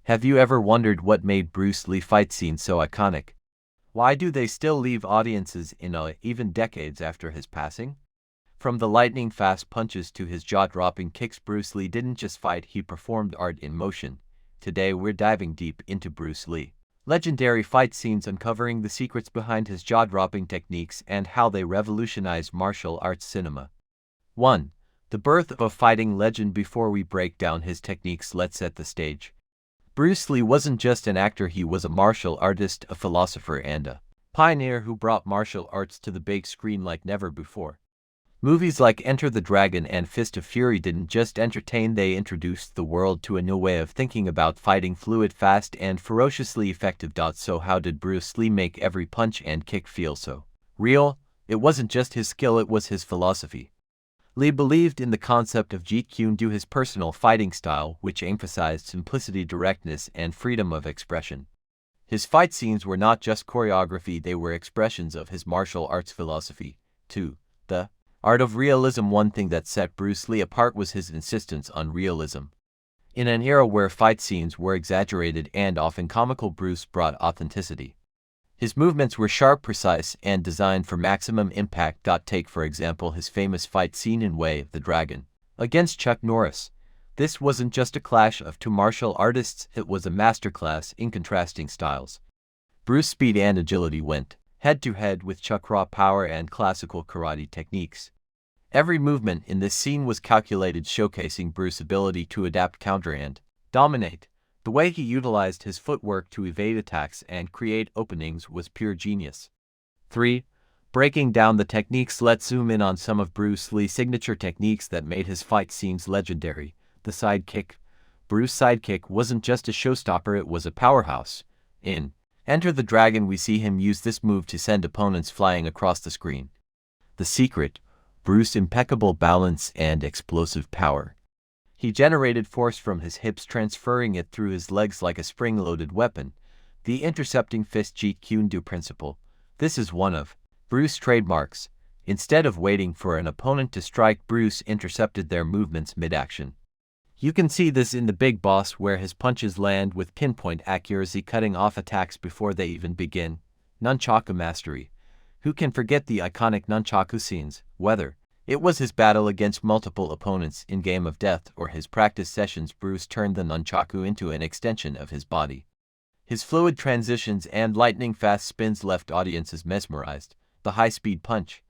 Have you ever wondered what made Bruce Lee fight scenes so iconic? Why do they still leave audiences in awe even decades after his passing? From the lightning-fast punches to his jaw-dropping kicks, Bruce Lee didn't just fight, he performed art in motion. Today we're diving deep into Bruce Lee. Legendary fight scenes, uncovering the secrets behind his jaw-dropping techniques and how they revolutionized martial arts cinema. 1. The birth of a fighting legend. Before we break down his techniques, let's set the stage. Bruce Lee wasn't just an actor, he was a martial artist, a philosopher, and a pioneer who brought martial arts to the big screen like never before. Movies like Enter the Dragon and Fist of Fury didn't just entertain, they introduced the world to a new way of thinking about fighting, fluid, fast, and ferociously effective. So how did Bruce Lee make every punch and kick feel so real? It wasn't just his skill, it was his philosophy. Lee believed in the concept of Jeet Kune Do, his personal fighting style, which emphasized simplicity, directness, and freedom of expression. His fight scenes were not just choreography, they were expressions of his martial arts philosophy. 2. The art of realism. One thing that set Bruce Lee apart was his insistence on realism. In an era where fight scenes were exaggerated and often comical, Bruce brought authenticity. His movements were sharp, precise, and designed for maximum impact. Take, for example, his famous fight scene in Way of the Dragon against Chuck Norris. This wasn't just a clash of two martial artists, it was a masterclass in contrasting styles. Bruce's speed and agility went head-to-head with Chuck's raw power and classical karate techniques. Every movement in this scene was calculated, showcasing Bruce's ability to adapt, counter, and dominate. The way he utilized his footwork to evade attacks and create openings was pure genius. 3. Breaking down the techniques. Let's zoom in on some of Bruce Lee's signature techniques that made his fight scenes legendary. The sidekick. Bruce's sidekick wasn't just a showstopper, it was a powerhouse. In Enter the Dragon, we see him use this move to send opponents flying across the screen. The secret. Bruce's impeccable balance and explosive power. He generated force from his hips, transferring it through his legs like a spring-loaded weapon. The intercepting fist, Jeet Kune Do principle. This is one of Bruce's trademarks. Instead of waiting for an opponent to strike, Bruce intercepted their movements mid-action. You can see this in The Big Boss, where his punches land with pinpoint accuracy, cutting off attacks before they even begin. Nunchaku mastery. Who can forget the iconic nunchaku scenes, whether it was his battle against multiple opponents in Game of Death or his practice sessions? Bruce turned the nunchaku into an extension of his body. His fluid transitions and lightning-fast spins left audiences mesmerized. The high-speed punch.